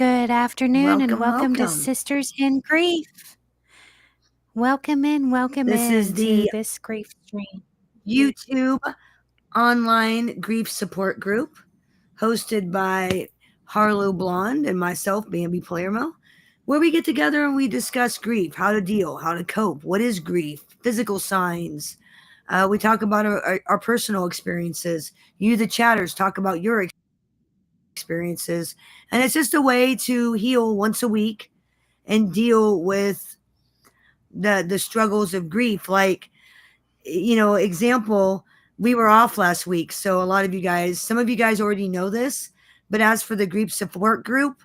Good afternoon and Welcome, welcome to welcome. Sisters in Grief. Welcome This is to the this grief stream. YouTube online grief support group hosted by Harlow Blonde and myself, Bambi Palermo, where we get together and we discuss grief, how to deal, how to cope, what is grief, physical signs. We talk about our personal experiences. You, the chatters, talk about your experiences. And it's just a way to heal once a week and deal with the struggles of grief. Like, example, we were off last week, so a lot of you guys, some of you guys already know this, but as for the grief support group,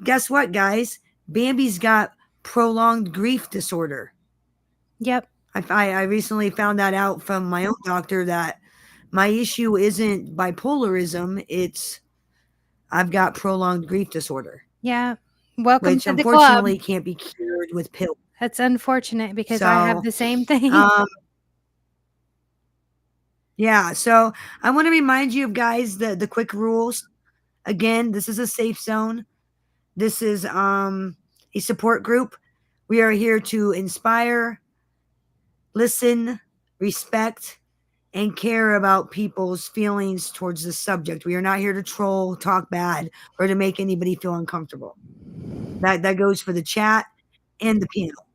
guess what, guys? Bambi's got prolonged grief disorder. Yep. I recently found that out from my own doctor that my issue isn't bipolarism, it's I've got prolonged grief disorder. Yeah. Welcome Which to the club. unfortunately can't be cured with pills. That's unfortunate because I have the same thing. Yeah, so I want to remind you of guys the quick rules. Again, this is a safe zone. This is a support group. We are here to inspire, listen, respect, and care about people's feelings towards the subject. We are not here to troll, talk bad, or to make anybody feel uncomfortable. That goes for the chat and the panel.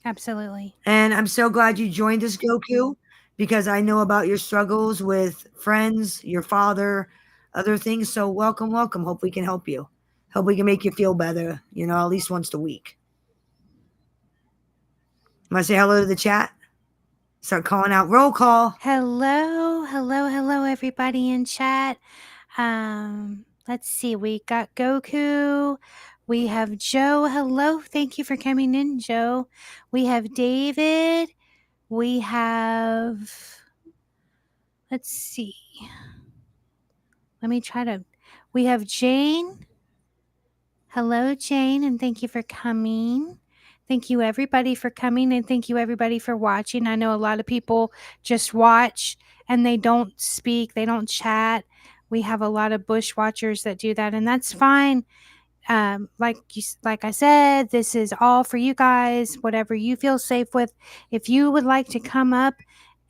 Absolutely. And I'm so glad you joined us, Goku, because I know about your struggles with friends, your father, other things. So welcome, welcome. Hope we can help you. Hope we can make you feel better, at least once a week. Want to say hello to the chat? Start calling out. Roll call. Hello, everybody in chat. Let's see. We got Goku. We have Joe. Hello. Thank you for coming in, Joe. We have David. We have, let's see. We have Jane. Hello, Jane, and thank you for coming. Thank you, everybody, for coming, and thank you, everybody, for watching. I know a lot of people just watch and they don't speak, they don't chat. We have a lot of bush watchers that do that, and that's fine. Like I said, this is all for you guys, whatever you feel safe with. If you would like to come up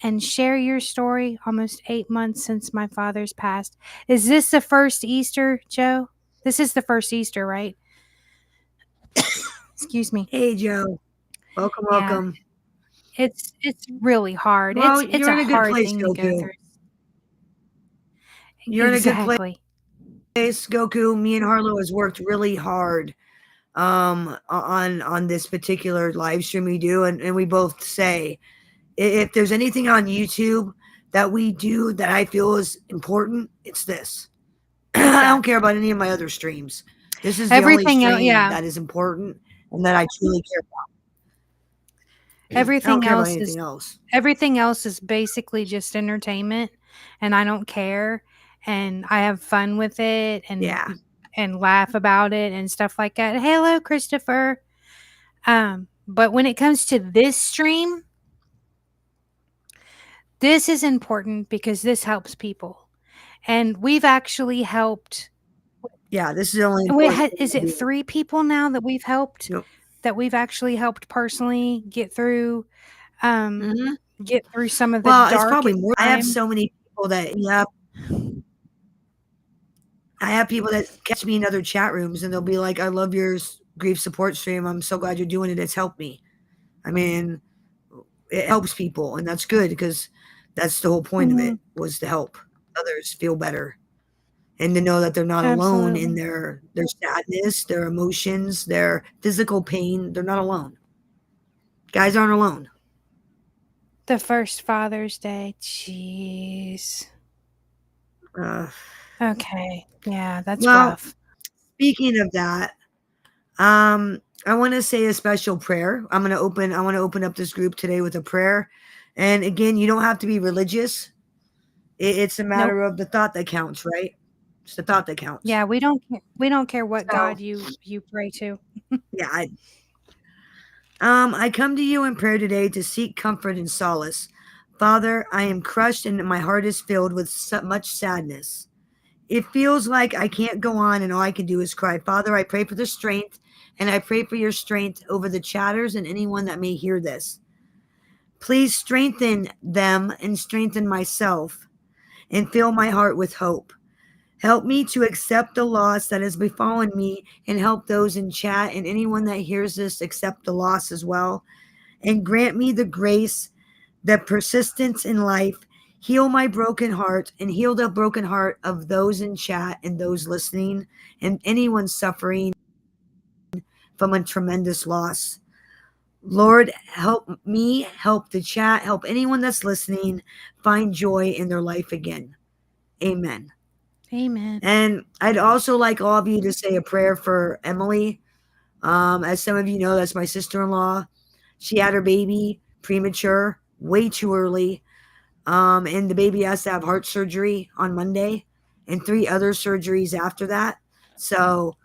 and share your story, almost 8 months since my father's passed. Is this the first Easter, Joe? This is the first Easter, right? Excuse me. Hey, Joe. Welcome, Yeah. welcome. It's really hard. Well, It's you're a in a good hard place, thing to go Goku. through. You're in a good Exactly. place, Goku. Me and Harlow has worked really hard on this particular live stream we do, and we both say if there's anything on YouTube that we do that I feel is important, it's this. Exactly. I don't care about any of my other streams. This is the Everything only else, stream yeah. that is important and that I truly care about. I don't Everything care about else anything is else. everything else is basically just entertainment, and I don't care, and I have fun with it Yeah. and laugh about it and stuff like that. Hello, Christopher. But when it comes to this stream, this is important because this helps people. And we've actually helped. Yeah, this is only Is it 3 people now that we've helped? Yep. That we've actually helped personally get through Mm-hmm. get through some of the Well, it's probably darkest more. I have time. so many people that I have people that catch me in other chat rooms and they'll be like, I love your grief support stream. I'm so glad you're doing it. It's helped me. I mean, it helps people, and that's good because that's the whole point of it, was to help others feel better and to know that they're not alone in their sadness, their emotions, their physical pain. They're not alone. Guys aren't alone. The first Father's Day. Jeez. Okay. Yeah, that's rough. Speaking of that, I want to say a special prayer. I want to open up this group today with a prayer. And again, you don't have to be religious. It's a matter of the thought that counts, right? It's the thought that counts. Yeah, we don't care what God you pray to. Yeah, I come to you in prayer today to seek comfort and solace. Father, I am crushed and my heart is filled with so much sadness. It feels like I can't go on and all I can do is cry. Father, I pray for the strength, and I pray for your strength over the chatters and anyone that may hear this. Please strengthen them and strengthen myself and fill my heart with hope. Help me to accept the loss that has befallen me and help those in chat and anyone that hears this accept the loss as well. And grant me the grace, the persistence in life. Heal my broken heart and heal the broken heart of those in chat and those listening and anyone suffering from a tremendous loss. Lord, help me, help the chat, help anyone that's listening find joy in their life again. Amen. Amen. And I'd also like all of you to say a prayer for Emily. As some of you know, that's my sister-in-law. She had her baby premature, way too early. And the baby has to have heart surgery on Monday and 3 other surgeries after that. So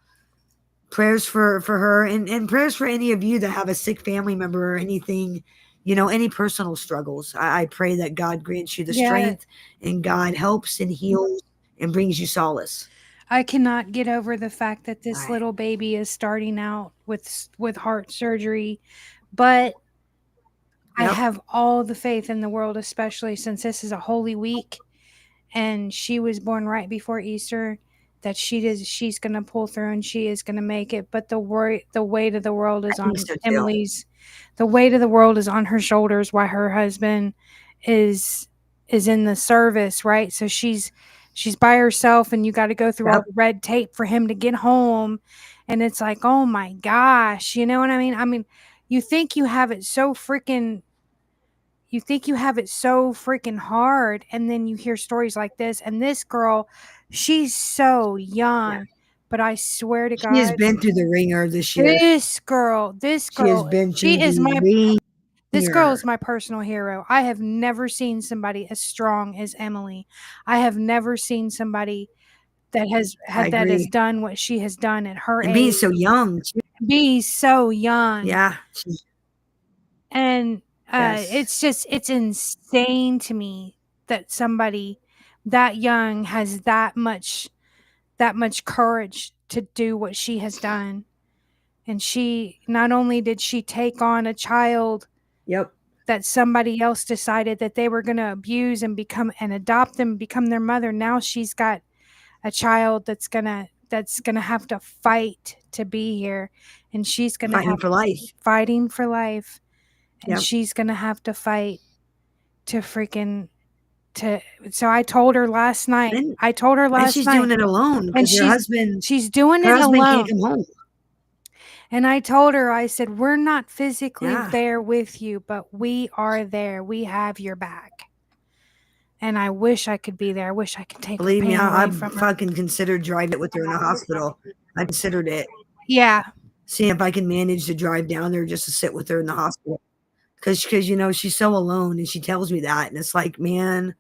prayers for her and prayers for any of you that have a sick family member or anything, any personal struggles. I pray that God grants you the strength and God helps and heals and brings you solace. I cannot get over the fact that this Right. little baby is starting out with heart surgery, but I Yep. have all the faith in the world, especially since this is a holy week and she was born right before Easter, that she's going to pull through and she is going to make it. But the weight of the world is I on think so too. Emily's. The weight of the world is on her shoulders while her husband is in the service, right? So she's by herself and you got to go through all Yep. the red tape for him to get home. And it's like, oh my gosh, you know what I mean? I mean, you think you have it so freaking hard, and then you hear stories like this, and this girl, she's so young, but I swear to She has God, been through the ringer this year. this girl, She has been through she is the my this girl ringer. is my personal hero. I have never seen somebody as strong as Emily. I have never seen somebody that has I agree. done what she has done at her And being age. so young too. Be so young. Yeah. And Yes. it's insane to me that somebody that young has that much courage to do what she has done. And she not only did she take on a child Yep. that somebody else decided that they were going to abuse and adopt them, become their mother. Now she's got a child that's going to have to fight to be here, and she's going to Fighting have for life. fighting for life. And Yep. she's going to have to fight to so I told her last night. And she's night. doing it alone And because she's doing her it husband alone. can't come home. And I told her, I said, we're not physically Yeah. there with you, but we are there. We have your back. And I wish I could be there. I wish I could take Believe her me, pain I away from her. fucking considered driving it with her in the hospital. I considered it. Yeah. Seeing if I can manage to drive down there just to sit with her in the hospital. Because she's so alone and she tells me that. And it's like, man,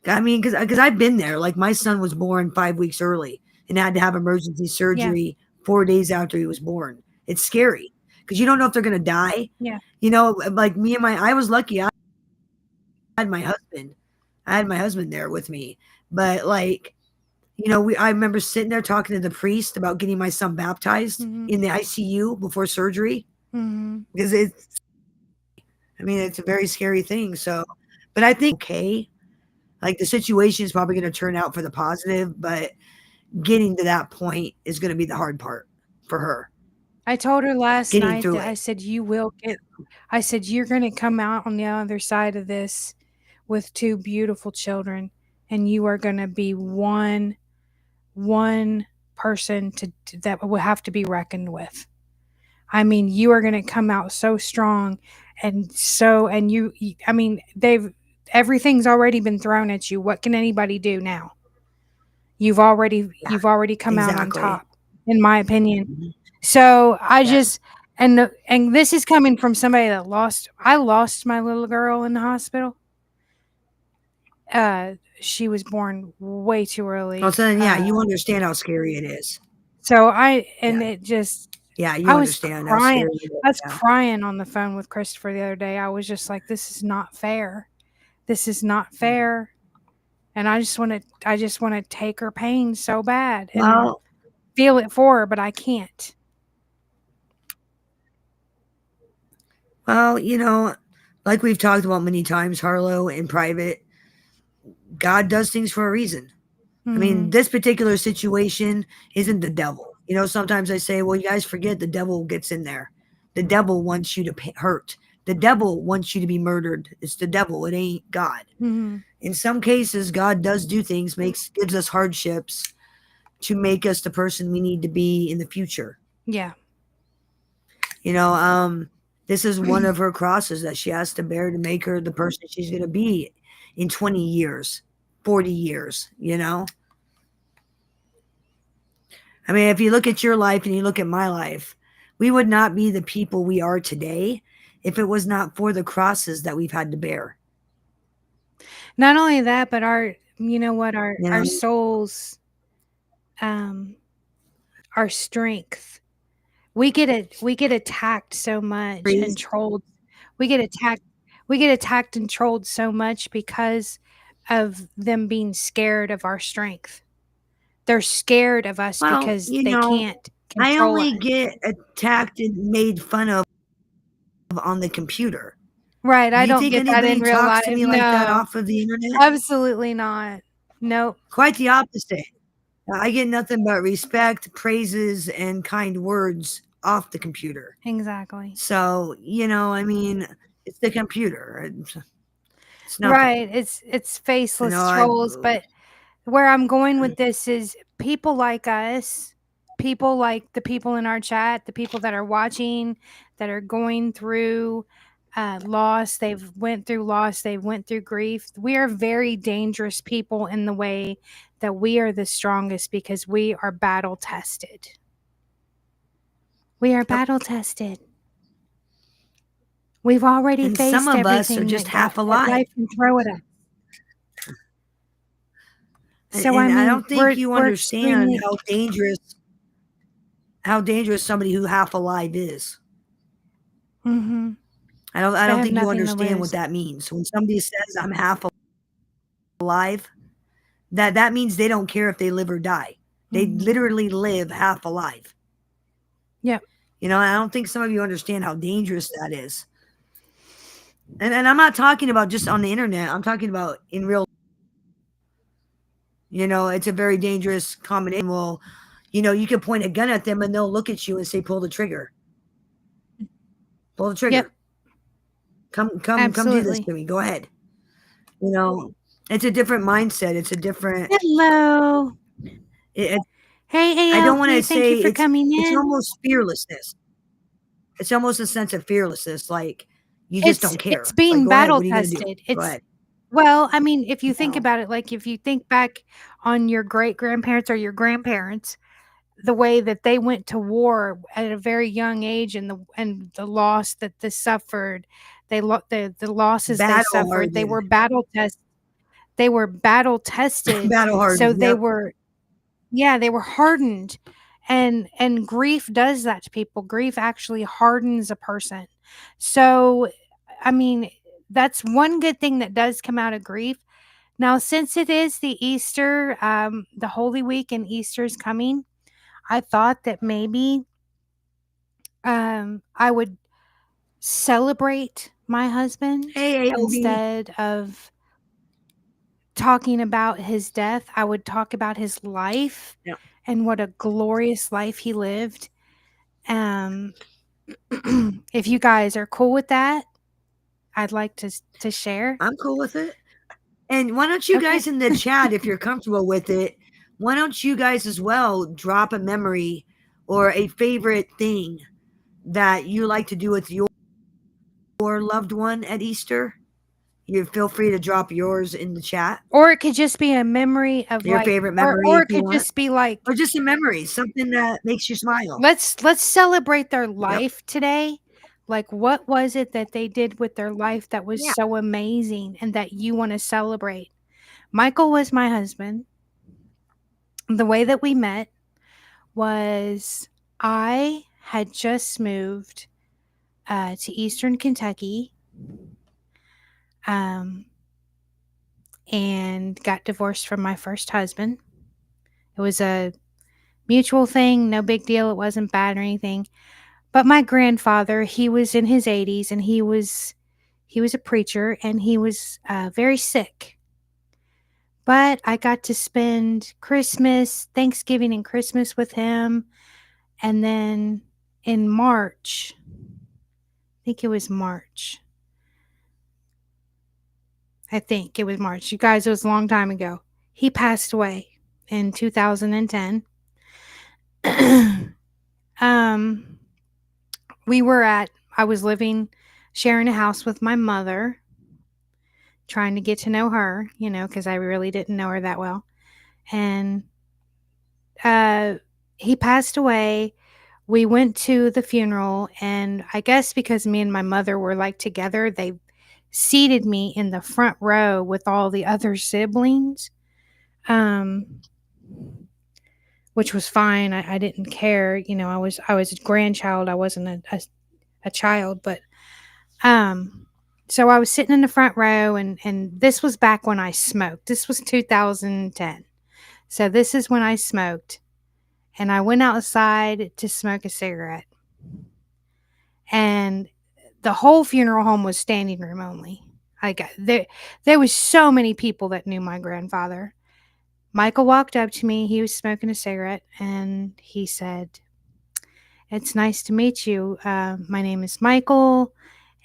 I mean, because I've been there. Like my son was born 5 weeks early and had to have emergency surgery 4 days after he was born. It's scary because you don't know if they're going to die. Yeah. Like I was lucky. I had my husband. I had my husband there with me. But like, I remember sitting there talking to the priest about getting my son baptized in the ICU before surgery. Because it's a very scary thing. So, but I think, okay, like the situation is probably going to turn out for the positive, but getting to that point is going to be the hard part for her. I told her last Getting night through that it. I said, you're going to come out on the other side of this with 2 beautiful children, and you are going to be one person that will have to be reckoned with. I mean, you are going to come out so strong, and I mean, everything's already been thrown at you. What can anybody do now? You've already come out on top, in my opinion. So I just, and this is coming from somebody that I lost my little girl in the hospital. She was born way too early. Well, so then, you understand how scary it is. So it just, you I was understand crying. how scary it is. I was crying on the phone with Christopher the other day. I was just like, this is not fair. This is not fair. And I just want to take her pain so bad and Well, feel it for her, but I can't. well, like we've talked about many times, Harlow, in private, God does things for a reason. I mean, Mhm. this particular situation isn't the devil. Sometimes I say, well, you guys forget the devil gets in there. The devil wants you to hurt. The devil wants you to be murdered. It's the devil. It ain't God. Mhm. In some cases, God does do things, gives us hardships to make us the person we need to be in the future. Yeah. This is one of her crosses that she has to bear to make her the person she's going to be in 20 years, 40 years, I mean, if you look at your life and you look at my life, we would not be the people we are today if it was not for the crosses that we've had to bear. Not only that, but our You know, souls, um, our strength. We get attacked so much and Praise- trolled. We get attacked and trolled so much because of them being scared of our strength. They're scared of us well, because they can't I control us. only get attacked and made fun of on the computer. Right, Do I you don't think get that in anybody real talks to life. me like that No, off of the internet? absolutely not. Nope, Quite the opposite. I get nothing but respect, praises, and kind words off the computer. exactly. So, I mean, it's the computer. It's nothing. Right, it's faceless I trolls, but where I'm going with this is people like us, people like the people in our chat, the people that are watching, that are going through loss, they've went through grief. We are very dangerous people in the way that we are the strongest because we are battle tested. We are Yep. battle tested. We've already And some faced of us are everything just that half alive. life can throw at us. And, So I and I mean, don't think you we're understand extremely how dangerous somebody who half alive is. mhm. I They don't have think you nothing to understand what lose. that means. When somebody says I'm half alive, that means they don't care if they live or die. They Mhm. literally live half alive. Yep. I don't think some of you understand how dangerous that is. And I'm not talking about just on the internet. I'm talking about in real. It's a very dangerous combination. Well, you can point a gun at them and they'll look at you and say, "Pull the trigger. Pull the Yep. trigger. Come do this Absolutely. to me. Go ahead." It's a different mindset. It's a different. Hello. It, Hey, I don't want to ALP. Thank you say for coming it's in. almost fearlessness. It's almost a sense of fearlessness, like you just It's don't it's care. It's like, being go ahead. battle What are you gonna do? tested. Go It's ahead. well, I mean, if you think No. about it, like if you think back on your great grandparents or your grandparents, the way that they went to war at a very young age and the loss that they suffered, the losses they Battle suffered, hardened. they were battle tested, Battle so hardened. they Yep. were yeah, they were hardened. And grief does that to people. Grief actually hardens a person. So, I mean, that's one good thing that does come out of grief. Now, since it is the Holy Week and Easter's coming, I thought that maybe I would celebrate my husband Hey, AOB. instead of talking about his death. I would talk about his life Yep. and what a glorious life he lived. Um, if you guys are cool with that, I'd like to share. I'm cool with it. And why don't you Okay. guys in the chat, if you're comfortable with it, why don't you guys as well drop a memory or a favorite thing that you like to do with your loved one at Easter? You feel free to drop yours in the chat. Or it could just be a memory of Your favorite memory or if it you could want. just be like, Or just a memory, something that makes you smile. let's celebrate their Yep. life today. Like what was it that they did with their life that was Yeah. so amazing and that you want to celebrate? Michael was my husband. The way that we met was I had just moved to Eastern Kentucky. Um, and got divorced from my first husband. It was a mutual thing, no big deal. It wasn't bad or anything. But my grandfather, he was in his 80s, and he was a preacher, and he was very sick. But I got to spend Christmas, Thanksgiving and Christmas with him. And then in March, I think it was March. I think it was March. You guys, it was a long time ago. He passed away in 2010. um, I was sharing a house with my mother, trying to get to know her, because I really didn't know her that well. And he passed away. We went to the funeral, and I guess because me and my mother were like together, they seated me in the front row with all the other siblings, um, which was fine. I didn't care. I was a grandchild. I wasn't a child, but so I was sitting in the front row, and this was back when I smoked. This was 2010. So this is when I smoked, and I went outside to smoke a cigarette. And the whole funeral home was standing room only. There was so many people that knew my grandfather. Michael walked up to me. He was smoking a cigarette, and he said, "It's nice to meet you. My name is Michael."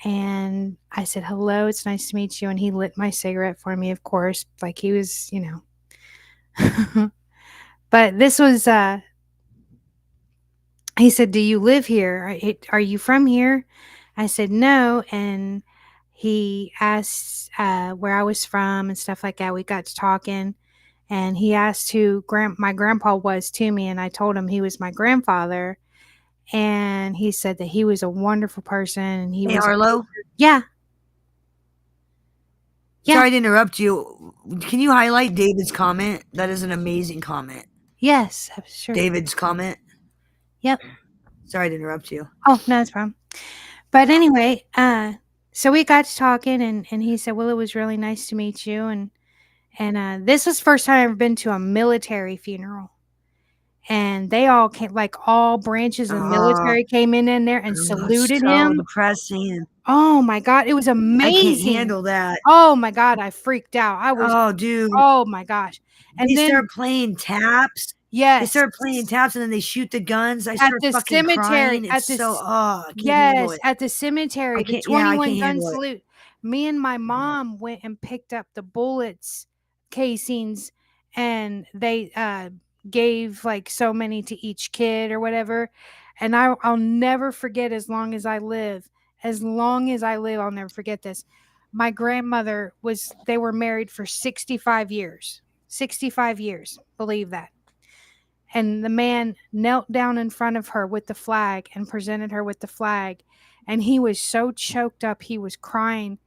And I said, "Hello, it's nice to meet you." And he lit my cigarette for me, of course, like he was. But this was, he said, "Do you live here? Are you from here?" I said, "No." And he asked where I was from and stuff like that. We got to talking, and he asked who my grandpa was to me, and I told him he was my grandfather. And he said that he was a wonderful person, and he Hey, was, Arlo. yeah, yeah, Sorry to interrupt you. Can you highlight David's comment? That is an amazing comment. yes, sure, David's comment. yep. Sorry to interrupt you. Oh, no, it's problem. But anyway, so we got to talking, and he said, "Well, it was really nice to meet you." And this was the first time I've ever been to a military funeral. And they all came, like all branches of the Oh, military came in there and it's saluted so him. depressing. Oh my God, it was I can't amazing. handle that. Oh my God, I freaked out. Oh, dude. Oh my gosh. They And then, start playing taps. They yes, start playing taps and then they shoot the guns. I at start the fucking cemetery, crying. It's so, I can't handle yes, it. at the cemetery, I the can't, yeah, I 21 can't gun handle it. salute. Me and my mom went and picked up the bullets casings, and they gave like so many to each kid or whatever. And I'll never forget, as long as I live. As long as I live, I'll never forget this. My grandmother they were married for 65 years. 65 years. Believe that. And the man knelt down in front of her with the flag and presented her with the flag. And he was so choked up, he was crying.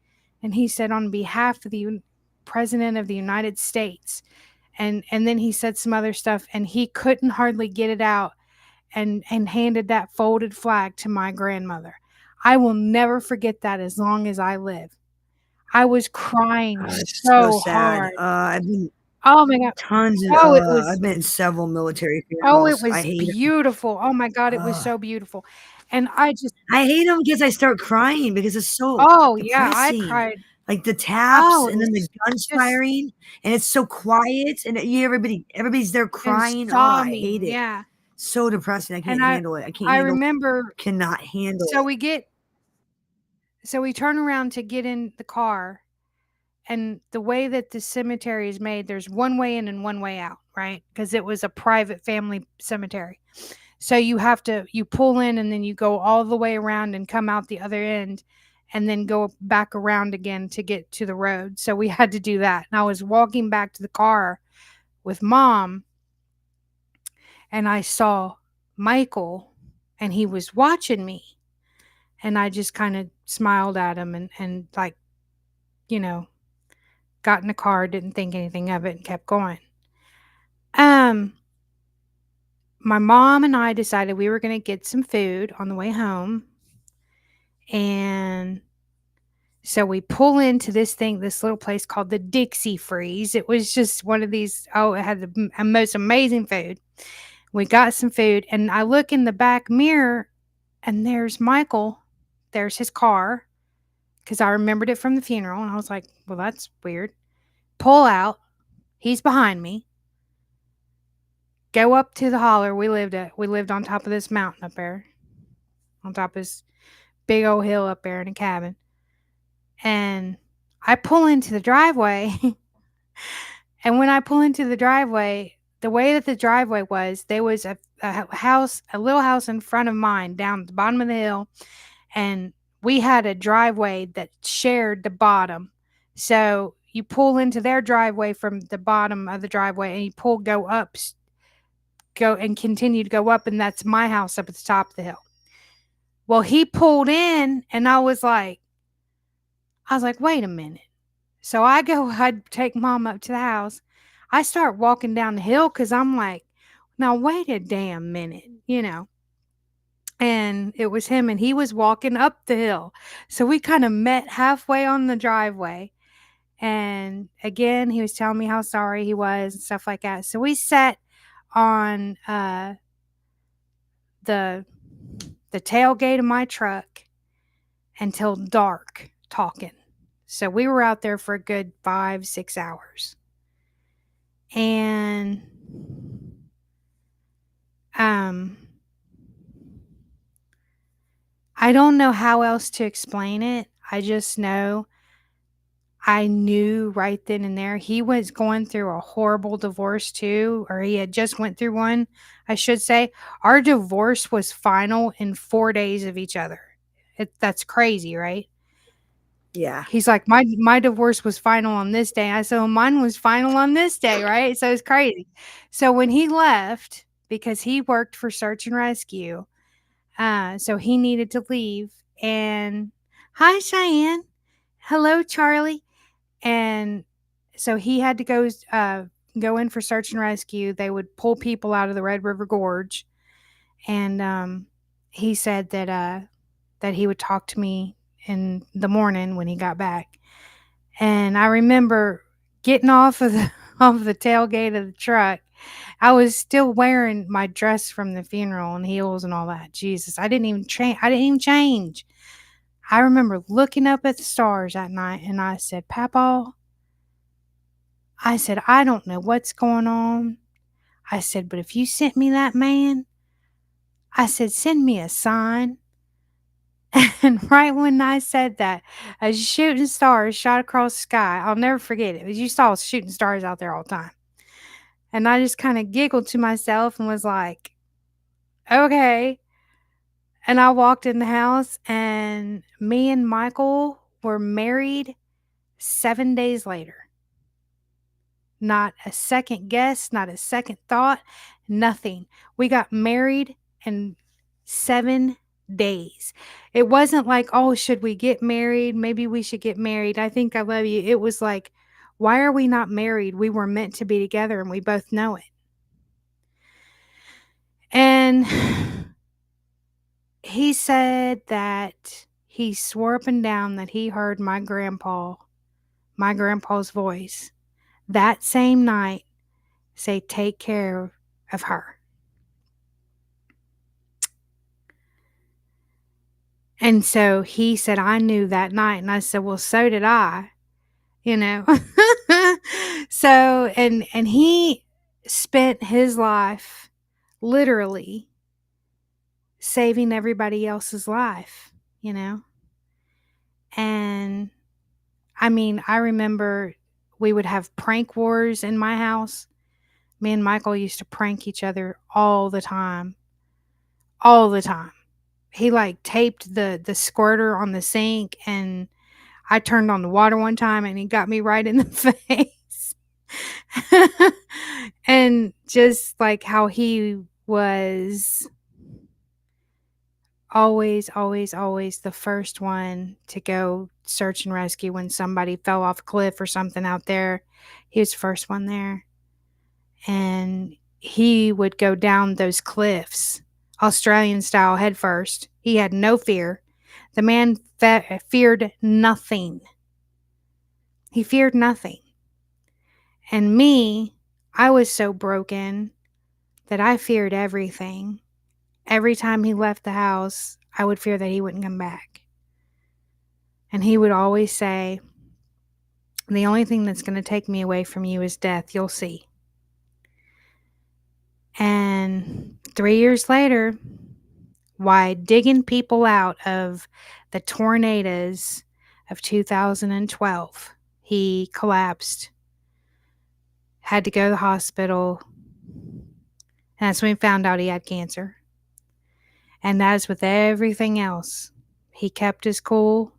And he said, "On behalf of the President of the United States." And then he said some other stuff, and he couldn't hardly get it out, and handed that folded flag to my grandmother. I will never forget that as long as I live. I was crying It's so so sad. hard. I've been Oh my God. I've been in several military Oh, it funerals. I was hate them. beautiful. Oh my God, it was so beautiful. And I hate them because I start crying because it's so oh yeah, I depressing. cried. Like the taps Oh, it and then the was guns just firing, and it's so quiet, and everybody's there and crying. Oh, I hate sobbing, it. yeah. So depressing. I And can't handle it. I can't I handle. remember, Cannot handle so it. we turn around to get in the car, and the way that the cemetery is made, there's one way in and one way out, right? Because it was a private family cemetery. So you pull in, and then you go all the way around and come out the other end, and then go back around again to get to the road. So we had to do that. And I was walking back to the car with mom, and I saw Michael, and he was watching me. And I just kind of smiled at him, and like, you know, got in the car, didn't think anything of it, and kept going. Um, my mom and I decided we were going to get some food on the way home. And So we pull into this little place called the Dixie Freeze. It was just one of these, it had the most amazing food. We got some food, and I look in the back mirror, and there's Michael. There's his car, because I remembered it from the funeral, and I was like, well, that's weird. Pull out. He's behind me. Go up to the holler we lived at. We lived on top of this mountain up there, on top of this big old hill up there in a cabin. And I pull into the driveway. And when I pull into the driveway, the way that the driveway was, there was a little house in front of mine down at the bottom of the hill. And we had a driveway that shared the bottom. So you pull into their driveway from the bottom of the driveway, and you go and continue to go up. And that's my house up at the top of the hill. Well, he pulled in, and I was like, wait a minute. So I'd take Mom up to the house. I start walking down the hill because I'm like, now wait a damn minute, And it was him, and he was walking up the hill. So we kind of met halfway on the driveway. And again, he was telling me how sorry he was and stuff like that. So we sat on the tailgate of my truck until dark talking. So we were out there for a good 5-6 hours. And I don't know how else to explain it. I just know I knew right then and there he was going through a horrible divorce too, or he had just went through one, I should say. Our divorce was final in 4 days of each other. That's crazy, right? Yeah. He's like, my divorce was final on this day. I said, well, mine was final on this day, right? So it's crazy. So when he left, because he worked for search and rescue, so he needed to leave. And hi, Cheyenne. Hello, Charlie. And so he had to go in for search and rescue. They would pull people out of the Red River Gorge. And he said that he would talk to me in the morning when he got back. And I remember getting off of the tailgate of the truck. I was still wearing my dress from the funeral and heels and all that. Jesus, I didn't even change. I remember looking up at the stars that night, and I said, Papa, I said, I don't know what's going on. I said, but if you sent me that man, I said, send me a sign. And right when I said that, a shooting star shot across the sky. I'll never forget it. You saw shooting stars out there all the time. And I just kind of giggled to myself and was like, okay. And I walked in the house, and me and Michael were married 7 days later. Not a second guess, not a second thought, nothing. We got married in 7 days. It wasn't like, oh, should we get married? Maybe we should get married. I think I love you. It was like, why are we not married? We were meant to be together, and we both know it. And he said that he swore up and down that he heard my grandpa's voice that same night say, take care of her. And so he said, I knew that night. And I said, well, so did I, So, and he spent his life literally saving everybody else's life, And I mean, I remember we would have prank wars in my house. Me and Michael used to prank each other all the time. All the time. He taped the squirter on the sink, and I turned on the water one time and he got me right in the face. And just how he was always the first one to go search and rescue when somebody fell off a cliff or something out there. He was the first one there. And he would go down those cliffs, Australian style, head first. He had no fear. The man feared nothing. He feared nothing. And me, I was so broken that I feared everything. Every time he left the house, I would fear that he wouldn't come back. And he would always say, the only thing that's going to take me away from you is death. You'll see. And 3 years later, why digging people out of the tornadoes of 2012, he collapsed, had to go to the hospital. And that's when we found out he had cancer. And as with everything else, he kept his cool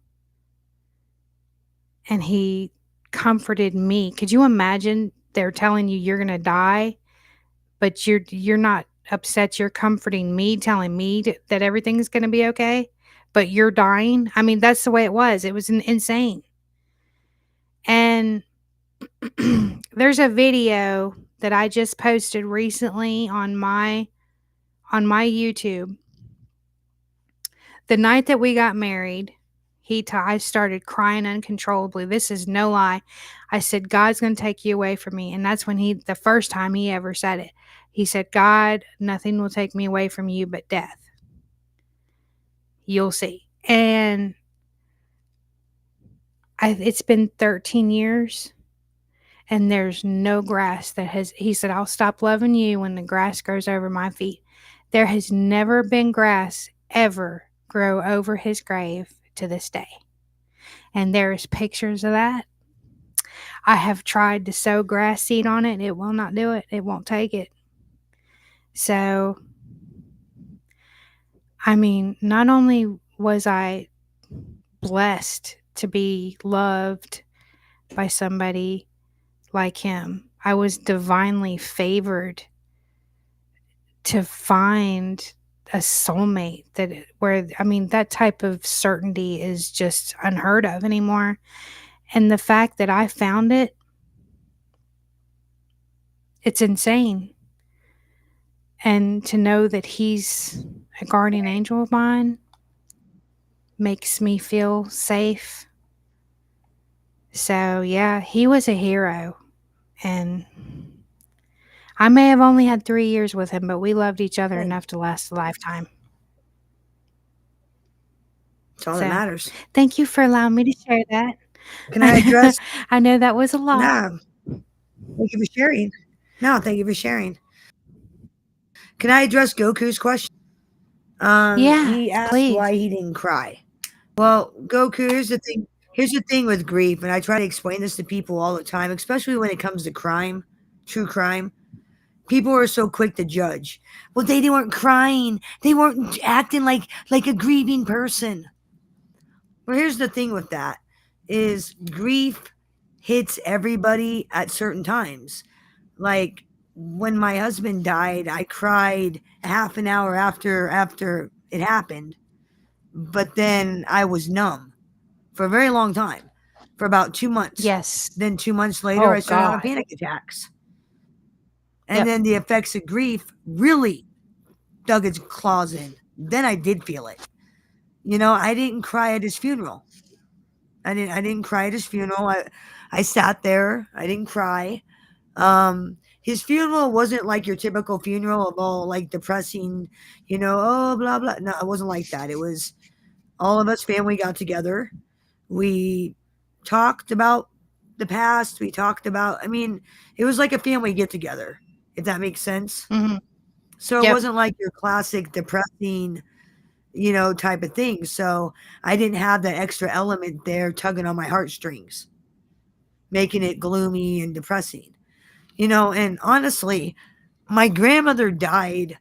and he comforted me. Could you imagine they're telling you you're going to die, but you're not upset, you're comforting me, telling me that everything's going to be okay, but you're dying? I mean, that's the way it was. It was insane. And there's a video that I just posted recently on my YouTube. The night that we got married, I started crying uncontrollably. This is no lie. I said, God's going to take you away from me. And that's when the first time he ever said it. He said, God, nothing will take me away from you but death. You'll see. And it's been 13 years and there's no grass he said, I'll stop loving you when the grass grows over my feet. There has never been grass ever grow over his grave to this day. And there's pictures of that. I have tried to sow grass seed on it. It will not do it. It won't take it. So, I mean, not only was I blessed to be loved by somebody like him, I was divinely favored to find a soulmate that type of certainty is just unheard of anymore. And the fact that I found it, it's insane. And to know that he's a guardian angel of mine makes me feel safe. So, yeah, he was a hero. And I may have only had 3 years with him, but we loved each other enough to last a lifetime. That's all that matters. Thank you for allowing me to share that. Can I address? I know that was a lot. No. Thank you for sharing. No, thank you for sharing. Can I address Goku's question? Yeah, he asked please. why he didn't cry. Well, Goku, here's the thing. Here's the thing with grief, and I try to explain this to people all the time, especially when it comes to crime, true crime. People are so quick to judge. Well, they weren't crying. They weren't acting like a grieving person. Well, here's the thing with that is grief hits everybody at certain times. Like when my husband died, I cried half an hour after it happened. But then I was numb for a very long time, for about 2 months. Yes. Then 2 months later, I started having panic attacks. And then the effects of grief really dug its claws in. Then I did feel it. You know, I didn't cry at his funeral. I didn't cry at his funeral. I sat there. I didn't cry. His funeral wasn't like your typical funeral of all like depressing, you know, oh, blah, blah. No, it wasn't like that. It was all of us family got together. We talked about the past. We talked about, it was like a family get together, if that makes sense. Mm-hmm. So it wasn't like your classic depressing, you know, type of thing. So I didn't have that extra element there tugging on my heartstrings, making it gloomy and depressing, you know. And honestly, my grandmother died,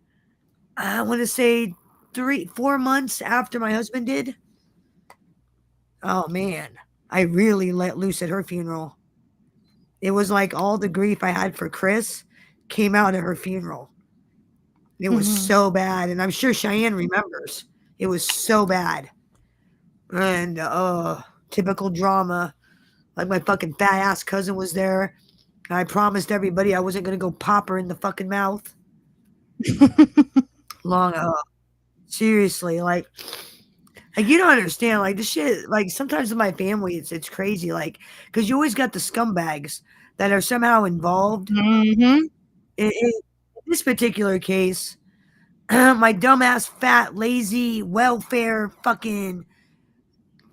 I want to say 4 months after my husband did. Oh man, I really let loose at her funeral. It was like all the grief I had for Chris came out at her funeral. It was so bad. And I'm sure Cheyenne remembers. It was so bad. And typical drama. Like my fucking fat ass cousin was there. I promised everybody I wasn't going to go pop her in the fucking mouth. Seriously, like Like, you don't understand, like, the shit, like, sometimes in my family, it's crazy, like, because you always got the scumbags that are somehow involved. Mhm. In this particular case, my dumbass, fat, lazy, welfare fucking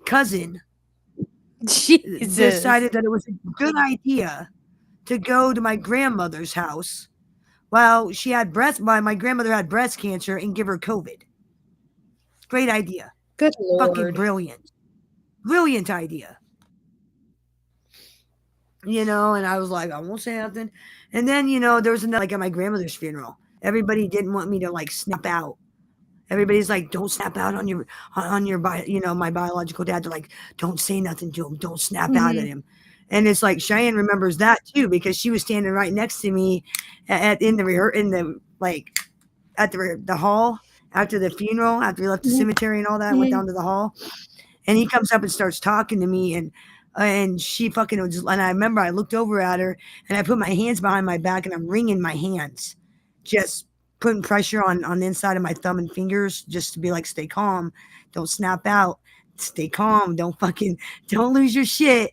cousin Jesus. decided that it was a good idea to go to my grandmother's house while my grandmother had breast cancer and give her COVID. Great idea. Good Fucking Lord. brilliant. Brilliant idea. And I was like, I won't say nothing. And then, there was another, like, at my grandmother's funeral. Everybody didn't want me to, like, snap out. Everybody's like, don't snap out my biological dad. They're like, don't say nothing to him. Don't snap out at Mhm. him. And it's like Cheyenne remembers that too, because she was standing right next to me in the like at the hall after the funeral, after we left the Mhm. cemetery and all that, went Mhm. down to the hall. And he comes up and starts talking to me, and she fucking was just, and I remember I looked over at her and I put my hands behind my back and I'm wringing my hands, just putting pressure on the inside of my thumb and fingers, just to be like, stay calm, don't snap out, stay calm, don't lose your shit.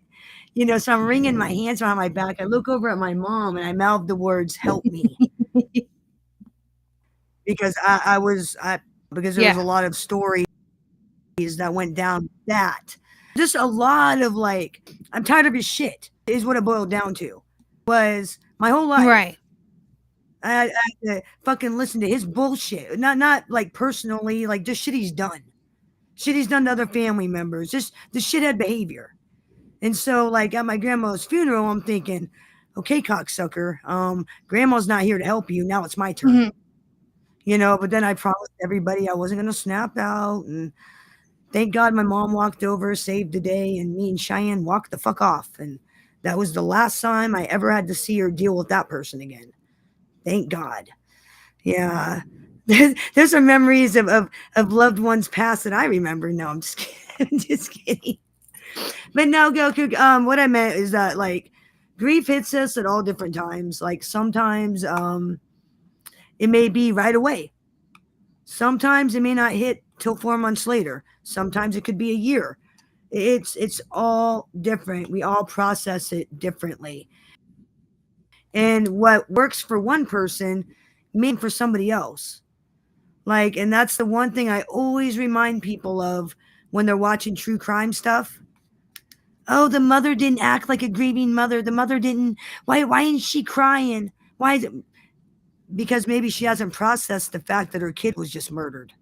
So I'm wringing my hands behind my back. I look over at my mom and I mouth the words, help me. Because because there was a Yeah. lot of stories that went down with that. Just a lot of, like, I'm tired of his shit is what it boiled down to. Was my whole life. Right. I had to fucking listen to his bullshit. Not like personally, like just shit he's done. Shit he's done to other family members. Just the shithead behavior. And so, like, at my grandma's funeral, I'm thinking, okay, cocksucker, grandma's not here to help you. Now it's my turn. Mhm. But then I promised everybody I wasn't gonna snap out, and thank God my mom walked over, saved the day, and me and Cheyenne walked the fuck off. And that was the last time I ever had to see or deal with that person again. Thank God. Yeah. There's some memories of loved ones past that I remember. No, I'm just kidding. I'm just kidding. But no, Goku, what I meant is that, like, grief hits us at all different times. Like, sometimes it may be right away. Sometimes it may not hit till 4 months later. Sometimes it could be a year. It's all different. We all process it differently. And what works for one person may for somebody else. Like, and that's the one thing I always remind people of when they're watching true crime stuff. Oh, the mother didn't act like a grieving mother. The mother didn't. Why isn't she crying? Why is it? Because maybe she hasn't processed the fact that her kid was just murdered.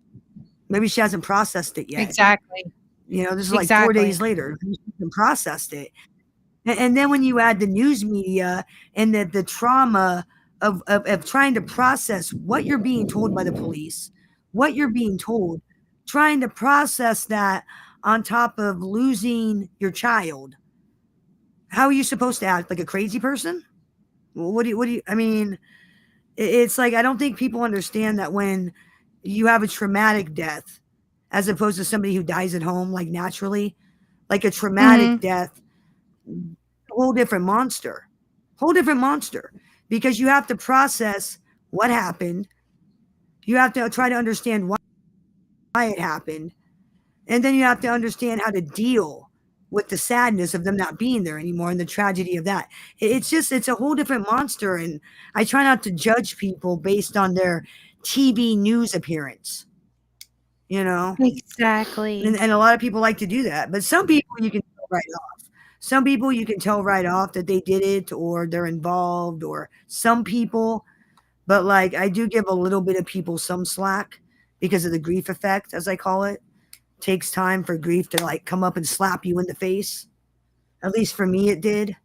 Maybe she hasn't processed it yet. Exactly. This is like 4 days Exactly. later. She hasn't processed it. And then when you add the news media and the trauma of trying to process what you're being told by the police, what you're being told, trying to process that on top of losing your child, how are you supposed to act? Like a crazy person? I mean, it's like, I don't think people understand that when you have a traumatic death, as opposed to somebody who dies at home, like naturally, like a traumatic Mhm. death, whole different monster, whole different monster, because you have to process what happened. You have to try to understand why it happened. And then you have to understand how to deal with the sadness of them not being there anymore and the tragedy of that. It's a whole different monster. And I try not to judge people based on their TV news appearance, you know? Exactly. And a lot of people like to do that. But some people you can tell right off. Some people you can tell right off that they did it or they're involved, or some people, but like I do give a little bit of people some slack because of the grief effect, as I call it. Takes time for grief to like come up and slap you in the face. At least for me it did.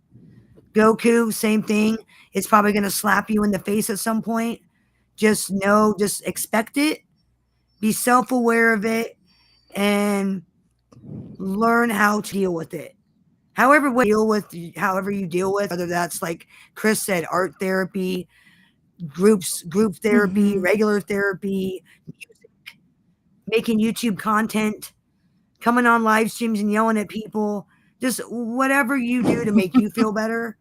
Goku, same thing. It's probably going to slap you in the face at some point. Just expect it. Be self-aware of it and learn how to deal with it. However you deal with, whether that's like Chris said, art therapy, group therapy, Mhm. regular therapy, music, making YouTube content, coming on live streams and yelling at people, just whatever you do to make you feel better,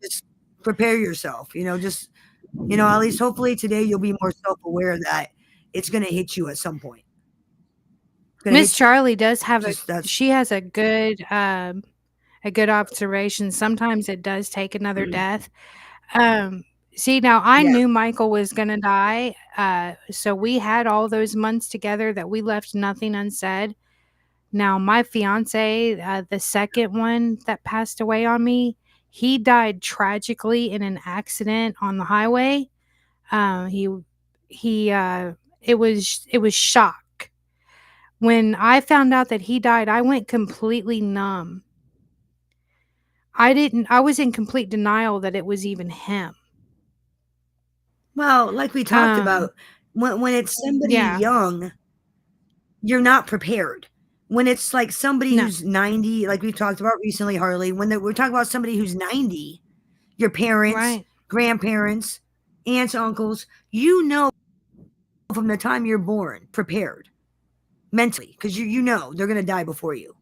just prepare yourself. At least hopefully today you'll be more self-aware that it's going to hit you at some point. Gonna Miss hit you. Charlie does have Just that's she has a good observation. Sometimes it does take another death. Um, see, now I yeah. knew Michael was gonna die, so we had all those months together that we left nothing unsaid. Now, my fiance, the second one that passed away on me, he died tragically in an accident on the highway. He it was shock. When I found out that he died, I went completely numb. I was in complete denial that it was even him. Well, like we talked Um, about, when it's somebody yeah. young, you're not prepared. When it's like somebody No. who's 90, like we've talked about recently, Harley, we're talking about somebody who's 90, your parents, Right. grandparents, aunts, uncles, you know from the time you're born, prepared mentally, because you know they're gonna die before you.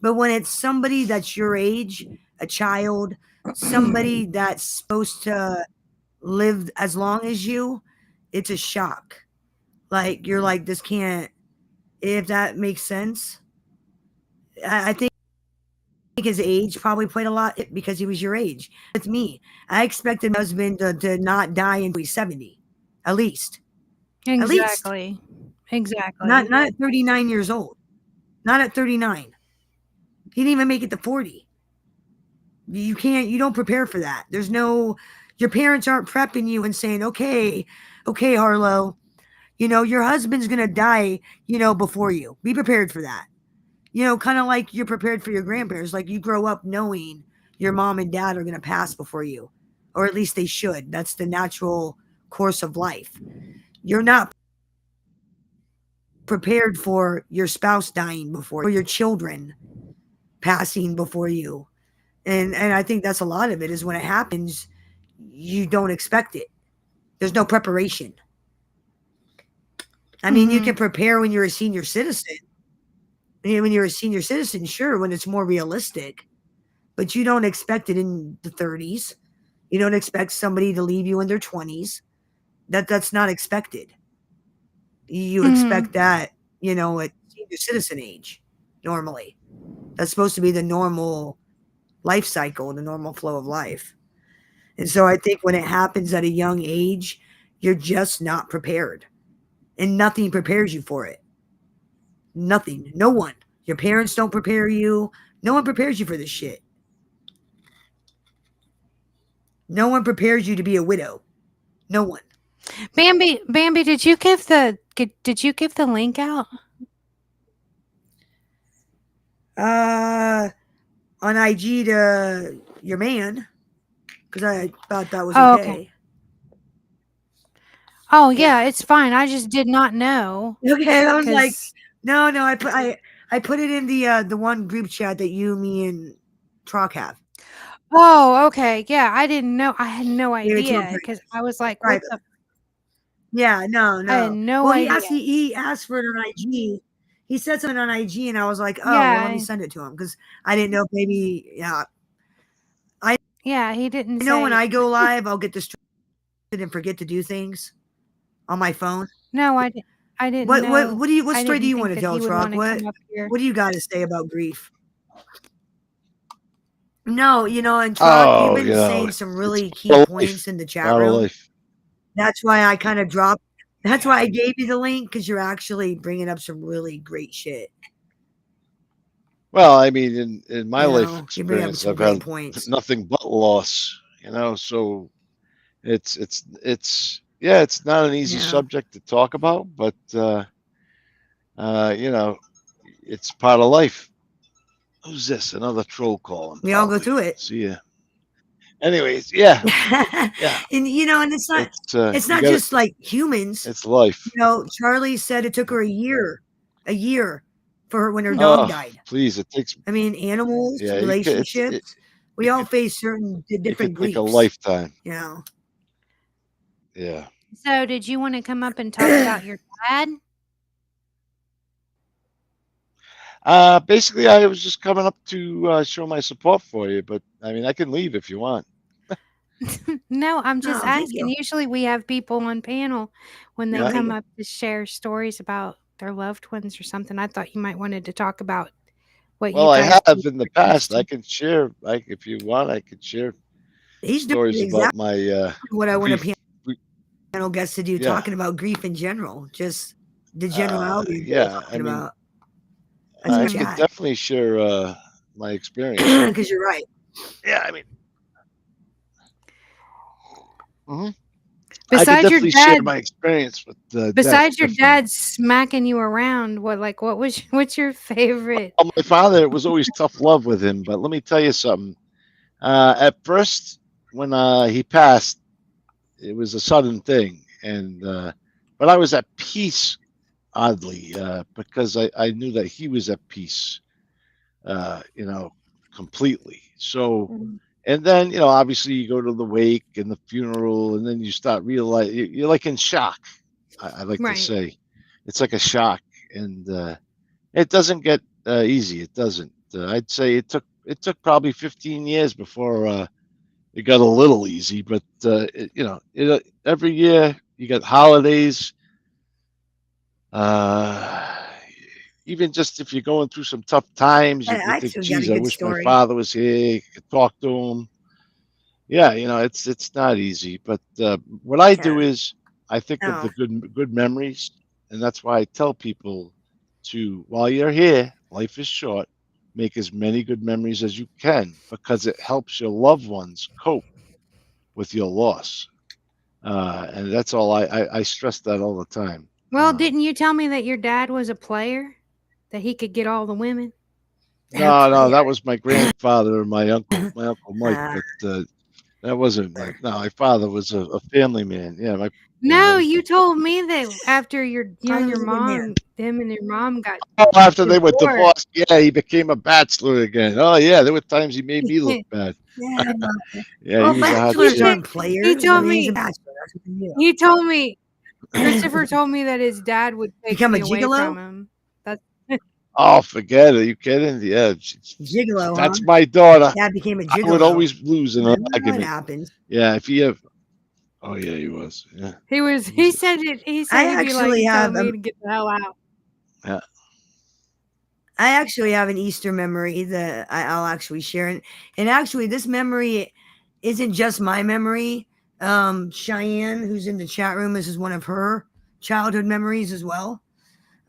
But when it's somebody that's your age, a child, somebody that's supposed to live as long as you, it's a shock. Like you're like, this can't, if that makes sense. I think his age probably played a lot because he was your age. With me, I expected my husband to not die until he's 70, at least. At least. Exactly. Not Exactly. at 39 years old. Not at 39. He didn't even make it to 40. You don't prepare for that. There's no, your parents aren't prepping you and saying, okay, Harlow, your husband's going to die, before you. Be prepared for that. Kind of like you're prepared for your grandparents. Like you grow up knowing your mom and dad are going to pass before you, or at least they should. That's the natural course of life. You're not prepared for your spouse dying before, or your children passing before you. And I think that's a lot of it is when it happens, you don't expect it. There's no preparation. I mean, you Mhm. can prepare when you're a senior citizen. When you're a senior citizen, sure, when it's more realistic, but you don't expect it in the 30s. You don't expect somebody to leave you in their 20s. That's not expected. You Mhm. expect that, at senior citizen age normally. That's supposed to be the normal life cycle, the normal flow of life. And so I think when it happens at a young age, you're just not prepared. And nothing prepares you for it. Nothing. No one. Your parents don't prepare you. No one prepares you for this shit. No one prepares you to be a widow. No one. Bambi, did you give the link out? Uh, on IG to your man, because I thought that was Oh, okay. okay. Oh, Yeah. yeah, it's fine. I just did not know Okay. I was like, because. no. I put it in the one group chat that you, me, and Troc have. Oh, okay. Yeah, I didn't know. I had no Gave it to him idea because I was like, "What privately. the?" Yeah, no, I had no. no Well, idea. he asked for it on IG. He said something on IG, and I was like, oh, well, let me Yeah, send it to him because I didn't know if maybe, yeah. I yeah. He didn't know when say. I go live, I'll get distracted and forget to do things on my phone. No, I didn't. I didn't know. What I story do didn't you think want to that tell, he would Truck? want to come up here. What do you got to say about grief? No, and Truck, you've Oh, been saying some it's really key part of life. points in the chat Part of room. life. That's why I kind of dropped. That's why I gave you the link because you're actually bringing up some really great shit. Well, I mean, in my life You bring up experience, some I've great had points. nothing but loss. So yeah, it's not an easy Yeah. subject to talk about, but it's part of life. Who's this? Another troll calling, We all go probably. through it. See ya. Anyways, yeah, yeah. And and it's You not got it. just like humans. It's life. Charlie said it took her a year for her when her dog Oh, died. please! It takes. I mean, animals, Yeah, relationships, we it all could face certain it different could take a griefs, lifetime. you know. Yeah. So, did you want to come up and talk about your dad? Basically, I was just coming up to show my support for you, but I mean, I can leave if you want. No, I'm just Oh, thank you. asking. Usually we have people on panel when they No, thank Yeah. come you. up to share stories about their loved ones or something. I thought you might wanted to talk about what Well, you I guys have do in the for past. I Easter. can share, like, if you want, I could share He's doing stories about exactly my what I want a grief. panel guest to do, Yeah. talking about grief in general, just the generality of what we're Yeah. I talking mean, about as a I Mhm. could chat. definitely share my experience. Because you're right. Yeah. I mean, mhm. I could Besides your definitely share dad, my experience with death. besides your Definitely. dad smacking you around, what's your favorite? Well, my father, it was always tough love with him. But let me tell you something. At first, when he passed, it was a sudden thing, and but I was at peace, oddly, because I knew that he was at peace, you know, completely. So, Mhm. and then, obviously you go to the wake and the funeral, and then you start realize you're like in shock. I like to Right. say, it's like a shock, and it doesn't get easy. It doesn't. I'd say it took probably 15 years before it got a little easy, but every year you got holidays. Uh, Even just if you're going through some tough times, you I think, actually got a "Geez, I good wish my story. father was here. I could talk to him." Yeah, it's not easy, but what I do Yeah. is I think of No. the good memories, and that's why I tell people to, while you're here, life is short, make as many good memories as you can because it helps your loved ones cope with your loss. And that's all I stress that all the time. Well, didn't you tell me that your dad was a player? That he could get all the women? No, that Player. was my grandfather and my uncle Mike, Uh, but that wasn't my no. My father was a family man. Yeah, that No, was you told me that after you and Father your was a good man. him and your mom got after they were divorced. divorced. Yeah, he became a bachelor again. Oh yeah, there were times he made me look bad. Yeah. Yeah, he Well, was a hot bachelors shit. aren't He players. I told mean, he's a me bachelor. That's what they he told me do. Christopher told me that his dad would take Become a me away gigolo? from him. That's Oh, forget it. Are you kidding? Yeah, Gigolo, huh? that's my daughter. Dad became a I would gigolo. always lose in I an know it argument. happens. Yeah, if he have. Oh yeah, he was. Yeah, he said it he said I he'd be like actually telling have me to get the hell out. yeah. I actually have an Easter memory that I'll actually share. And actually, this memory isn't just my memory. Cheyenne, who's in the chat room, this is one of her childhood memories as well.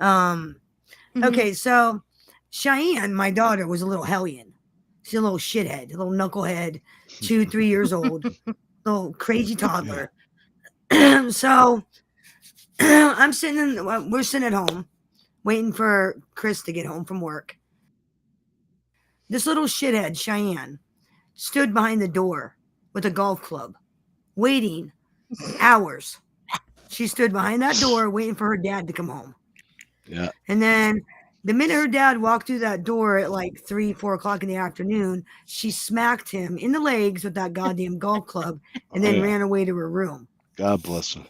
Mhm. Okay, so Cheyenne, my daughter, was a little hellion. She's a little shithead, a little knucklehead, 3 years old, little crazy toddler. So we're sitting at home waiting for Chris to get home from work. This little shithead, Cheyenne, stood behind the door with a golf club, waiting hours. She stood behind that door waiting for her dad to come home. Yeah. And then the minute her dad walked through that door at like 3, 4 o'clock in the afternoon, she smacked him in the legs with that goddamn golf club and then Yeah. ran away to her room. God bless her.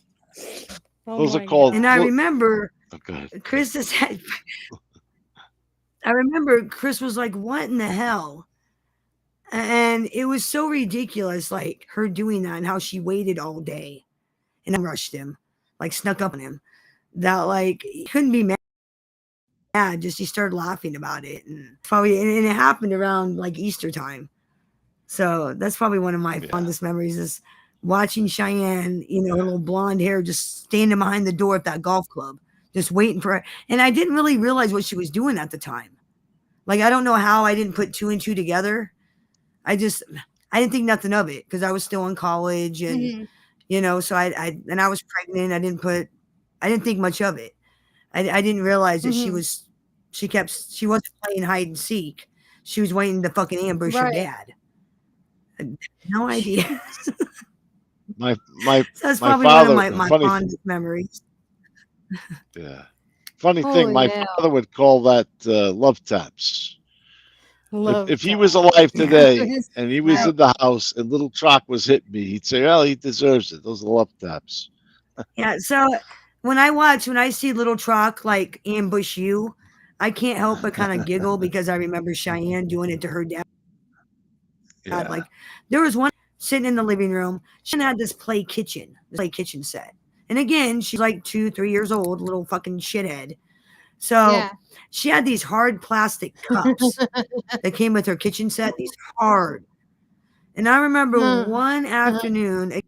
Oh Those are my called. And God. I remember Oh, go ahead. Chris said, I remember Chris was like, "What in the hell?" And it was so ridiculous, like her doing that and how she waited all day and then rushed him, like snuck up on him. That like he couldn't be mad, just he started laughing about it. And and it happened around like Easter time. So that's probably one of my Yeah. fondest memories is watching Cheyenne, her little blonde hair just standing behind the door at that golf club, just waiting for her. And I didn't really realize what she was doing at the time. Like I don't know how I didn't put two and two together. I didn't think nothing of it because I was still in college and Mhm. so I was pregnant. I didn't think much of it. I didn't realize that Mhm. she wasn't playing hide and seek. She was waiting to fucking ambush her Right. dad. I had no idea. My So that's my probably one of father. my Funny. fondest memories. Yeah. Funny Oh thing. My yeah. father would call that love taps. Love If he that. was alive Yeah. today and he was Right. in the house and little Chalk was hitting me, he'd say, "Well, he deserves it. Those are love taps." Yeah. So when I see Little Truck like ambush you, I can't help but kind of giggle because I remember Cheyenne doing it to her dad. Yeah. Like there was one sitting in the living room. She had this play kitchen set. And again, she's like 2, 3 years old, little fucking shithead. So Yeah. she had these hard plastic cups that came with her kitchen set, these hard. And I remember one afternoon,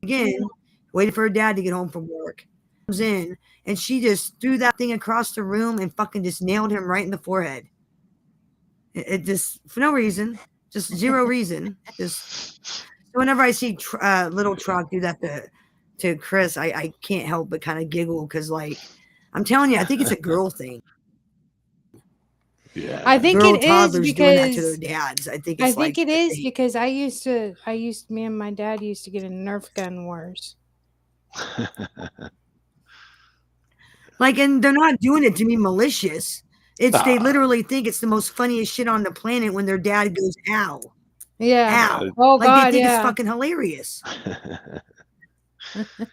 again, waiting for her dad to get home from work. Comes in and she just threw that thing across the room and fucking just nailed him right in the forehead. It just, for no reason, just zero reason. Just whenever I see little Truck do that to Chris, I can't help but kind of giggle because, like, I'm telling you, I think it's a girl thing. Yeah. I think Girl it is toddlers doing that to their because dads. I think I it's think like it the is thing. because me and my dad used to get in Nerf gun wars. Like, and they're not doing it to be malicious. It's they Nah. literally think it's the most funniest shit on the planet when their dad goes, ow, Yeah. ow. Oh Like they God, think it's yeah. fucking hilarious.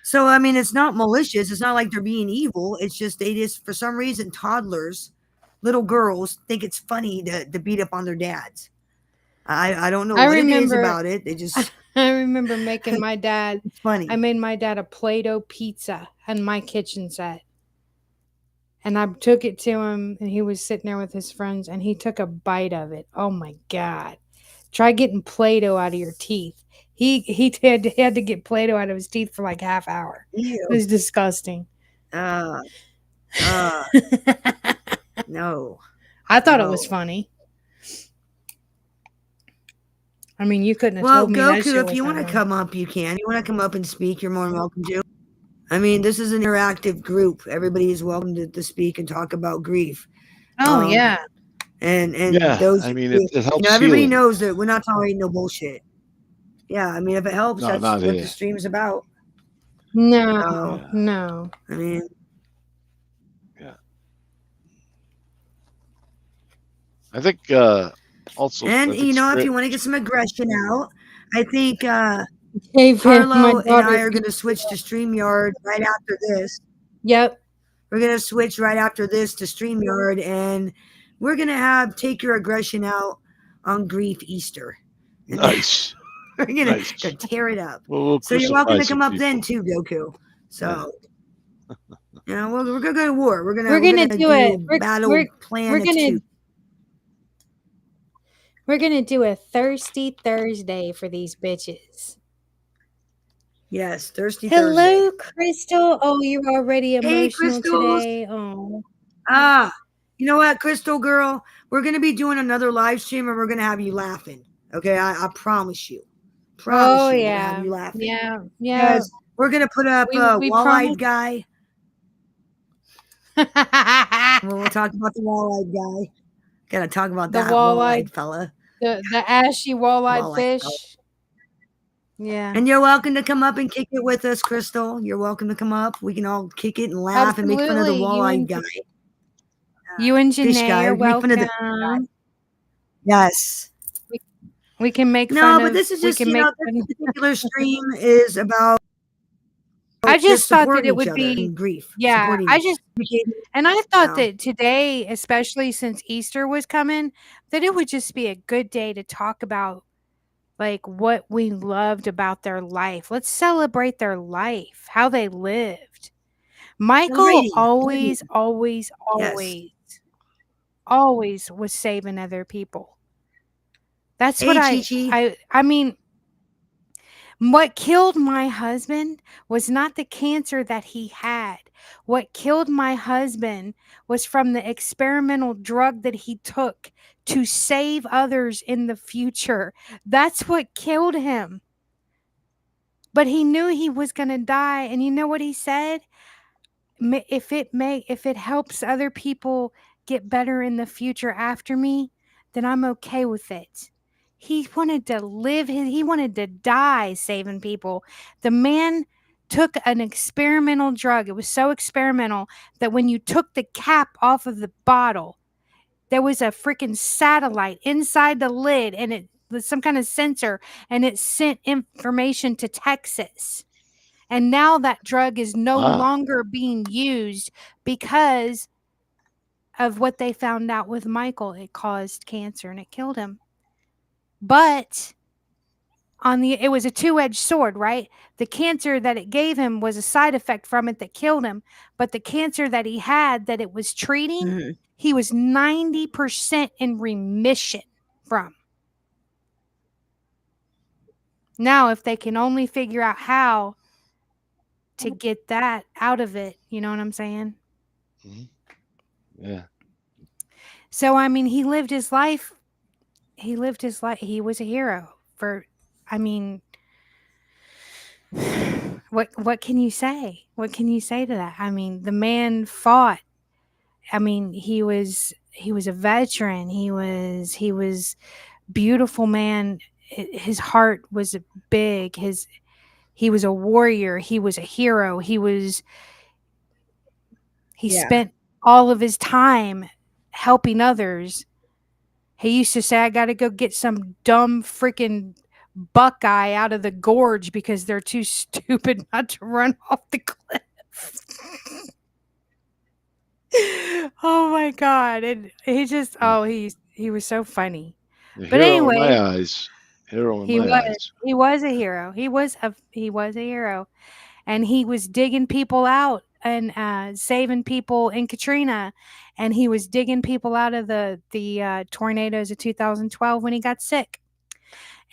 So I mean, it's not malicious. It's not like they're being evil. It's just they just, for some reason, toddlers, little girls, think it's funny to beat up on their dads. I don't know I what it is remember- about it. They just I remember making my dad. it's funny. I made my dad a Play-Doh pizza on my kitchen set. And I took it to him, and he was sitting there with his friends, and he took a bite of it. Oh my God! Try getting Play-Doh out of your teeth. He had to get Play-Doh out of his teeth for like half hour. Ew. It was disgusting. No. I thought it was No. funny. I mean, you couldn't have Well, told me that Goku, shit if was you that want to funny. come up, you can. You want to come up and speak, you're more than welcome to. I mean, this is an interactive group. Everybody is welcome to speak and talk about grief. Oh yeah. And Yeah, those, I mean, you it helps know, everybody healing. knows that we're not tolerating no bullshit. Yeah, I mean, if it helps, No, that's not what here. the stream's about. No, So, no. I mean, I think also. and I think you know, if spirit- you want to get some aggression out, I think David, Harlow my and I daughter. are going to switch to StreamYard right after this. Yep. We're going to switch right after this to StreamYard, and we're going to have Take Your Aggression Out on Grief Easter. And Nice. we're going Nice. to tear it up. We'll So you're welcome to crucify come some up then people. too, Goku. So, you know, we're going to go to war. We're We're gonna gonna do it. Battle Planet 2. We're gonna do a Thirsty Thursday for these bitches. Yes, Thirsty Hello, Thursday. Crystal. Oh, you're already Hey, emotional Crystals. today. Oh. You know what, Crystal girl? We're going to be doing another live stream, and we're going to have you laughing. Okay, I promise you. Promise Oh you, we're gonna yeah. have you laughing. Yeah. Yeah. Yes, we're gonna put up We Wall-Eyed promise- Guy. We'll talk about the Wall-Eyed Guy. Gotta talk about The that walleye- wall-eyed fella. the ashy wall-eyed Wall-eyed fish. Yeah. And you're welcome to come up and kick it with us, Crystal. You're welcome to come up. We can all kick it and laugh and make fun of the Absolutely. Wall-Eyed Guy. You and Fish Janae guy. are Make fun of the welcome. Yes. We can make No, fun but of. this is we just, can you make know, fun- this particular stream is about I just thought that supporting it would each other be- in grief. Yeah, supporting I just educating. and I thought No. that today, especially since Easter was coming, that it would just be a good day to talk about like what we loved about their life. Let's celebrate their life, how they lived. Michael Celebrating. always Yes. always was saving other people. That's Hey, what Chi-Chi. I mean, what killed my husband was not the cancer that he had. What killed my husband was from the experimental drug that he took to save others in the future. That's what killed him. But he knew he was going to die, and you know what he said? If it helps other people get better in the future after me, then I'm okay with it. He wanted to live he wanted to die saving people. The man took an experimental drug. It was so experimental that when you took the cap off of the bottle, there was a freaking satellite inside the lid, and it was some kind of sensor, and it sent information to Texas. And now that drug is no Wow. longer being used because of what they found out with Michael. It caused cancer and it killed him. But it was a two-edged sword, right? The cancer that it gave him was a side effect from it that killed him, but the cancer that he had that it was treating, Mhm. he was 90% in remission from. Now, if they can only figure out how to get that out of it, you know what I'm saying? Mhm. Yeah. So, I mean, he lived his life. He lived his life. He was a hero for, I mean, what can you say? What can you say to that? I mean, the man fought. I mean, he was a veteran. He was beautiful man. His heart was big. He was a warrior. He was a hero. He Yeah. spent all of his time helping others. He used to say, I got to go get some dumb freaking buckeye out of the gorge because they're too stupid not to run off the cliff. Oh my God. And he just, he was so funny. A But hero in anyway, my eyes. Hero in he my was, eyes. he was a hero. He was a hero. And he was digging people out and saving people in Katrina. And he was digging people out of the tornadoes of 2012 when he got sick.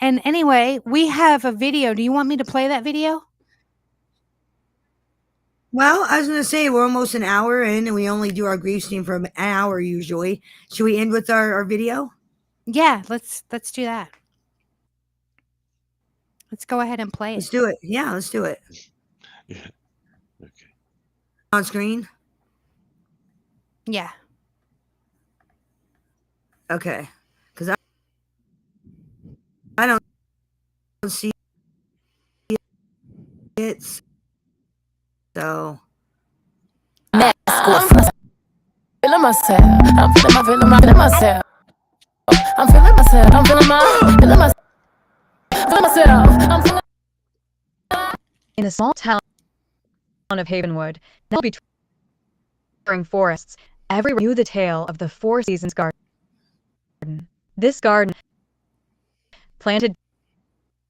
And anyway, we have a video. Do you want me to play that video? Well, I was going to say we're almost an hour in, and we only do our grief stream for an hour usually. Should we end with our video? Yeah, let's do that. Let's go ahead and play Let's it. do it. Yeah, let's do it. Yeah. Okay. On screen. Yeah. Okay. Because I don't see it. So. Feeling myself. I'm feeling myself. I'm feeling myself. I'm feeling myself. Feeling myself. I'm feeling. In a small town of Havenwood, now between forests, everyone knew the tale of the Four Seasons Garden. This garden, planted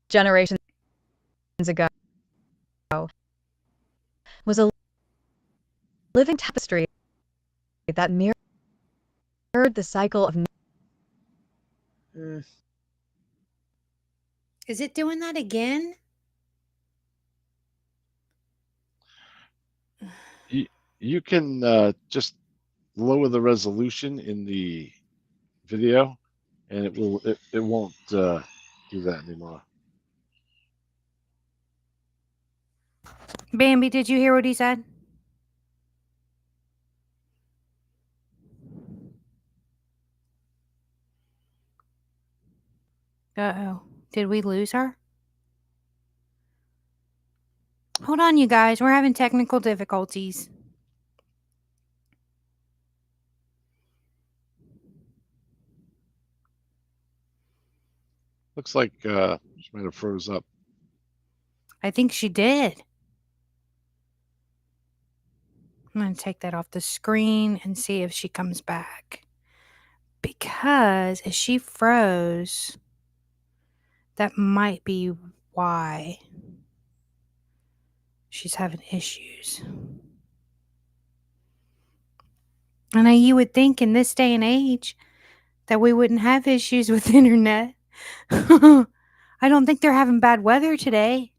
generations ago, was a living tapestry that mirrored the cycle of Is it doing that again? You can just lower the resolution in the video, and it won't do that anymore. Bambi, did you hear what he said? Uh-oh. Did we lose her? Hold on, you guys. We're having technical difficulties. Looks like she might have froze up. I think she did. I'm going to take that off the screen and see if she comes back. Because if she froze, that might be why she's having issues. And you would think in this day and age that we wouldn't have issues with internet. I don't think they're having bad weather today.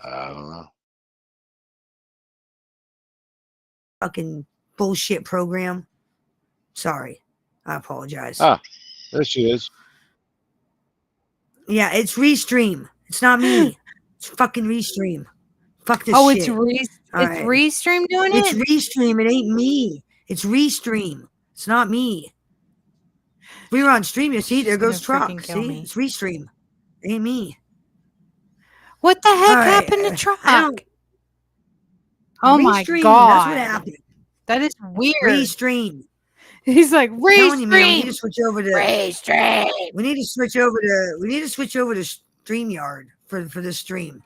I don't know. Fucking bullshit program. Sorry. I apologize. There she is. Yeah, it's Restream. It's not me. It's fucking Restream. Fuck this shit. It's All right. Restream doing It's it? Restream. It ain't me. It's Restream. It's not me. We were on stream. You see, there She's gonna goes Truck. freaking kill See, me. it's Restream. It ain't me. What the heck All right, happened to I Truck? don't- Oh my Restream. God. That's what happened. That is weird. Restream. He's like, I'm telling you, man, we need to Restream. switch over to. Restream. We need to switch over to StreamYard for this stream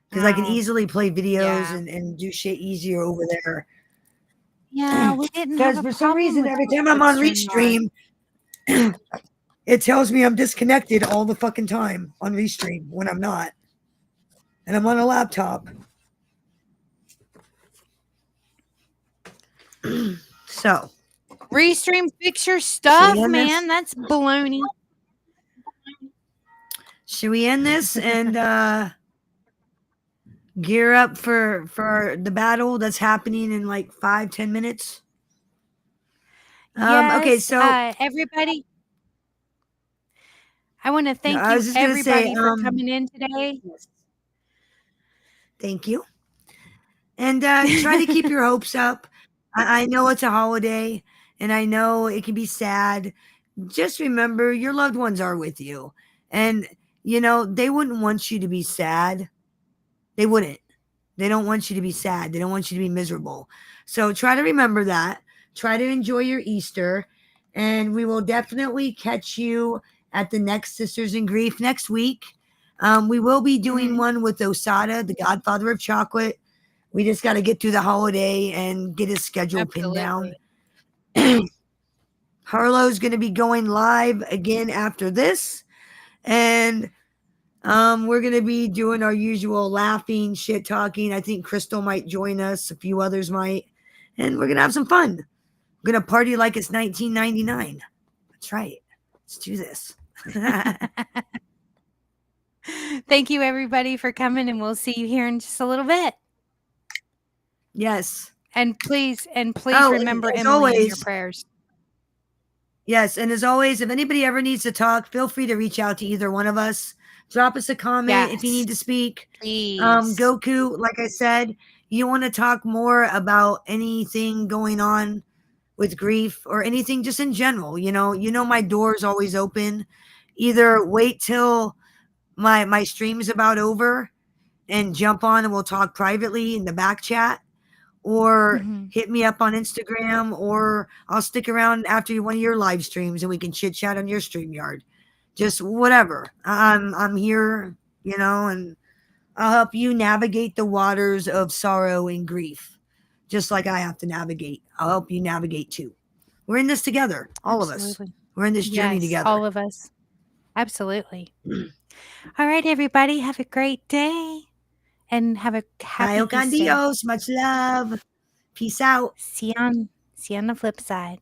because I can Oh, easily play videos yeah. and do shit easier over there. Yeah, we didn't Because have a for some problem reason, with every time I'm on StreamYard. Restream, it tells me I'm disconnected all the fucking time on Restream when I'm not. And I'm on a laptop. So, Restream, fix your we stuff, end this? man. That's baloney. should we end this and gear up for the battle that's happening in like 5-10 minutes? Okay, Yes, so everybody. I want to no, thank I you, was just gonna say, everybody, for coming in today. thank you. And try to keep your hopes up. I know it's a holiday and I know it can be sad. Just remember your loved ones are with you. And, you know, they wouldn't want you to be sad. They wouldn't. They don't want you to be sad. They don't want you to be miserable. So try to remember that. Try to enjoy your Easter. And we will definitely catch you at the next Sisters in Grief next week. We will be doing one with Osada, the godfather of chocolate. We just got to get through the holiday and get his schedule pinned down. Harlow's going to be going live again after this. And we're going to be doing our usual laughing, shit talking. I think Crystal might join us. A few others might. And we're going to have some fun. We're going to party like it's 1999. That's right. Let's do this. Thank you, everybody, for coming, and we'll see you here in just a little bit. Yes. And please Oh, remember as Emily in your always- prayers. Yes, and as always, if anybody ever needs to talk, feel free to reach out to either one of us. Drop us a comment if you Yes. need to speak. Please. Goku, like I said, you want to talk more about anything going on with grief or anything just in general, you know my door is always open. Either wait till my stream is about over and jump on and we'll talk privately in the back chat, or hit me up on Instagram, or I'll stick around after one of your live streams and we can chit chat on your StreamYard. Just whatever. I'm here, and I'll help you navigate the waters of sorrow and grief, just like I have to navigate. I'll help you navigate too. We're in this together, all of us. Absolutely. We're in this journey Yes, together. all of us. Absolutely. All right, everybody, have a great day and have a happy Bye, con Easter. Dios. Much love. Peace out. See you on the flip side.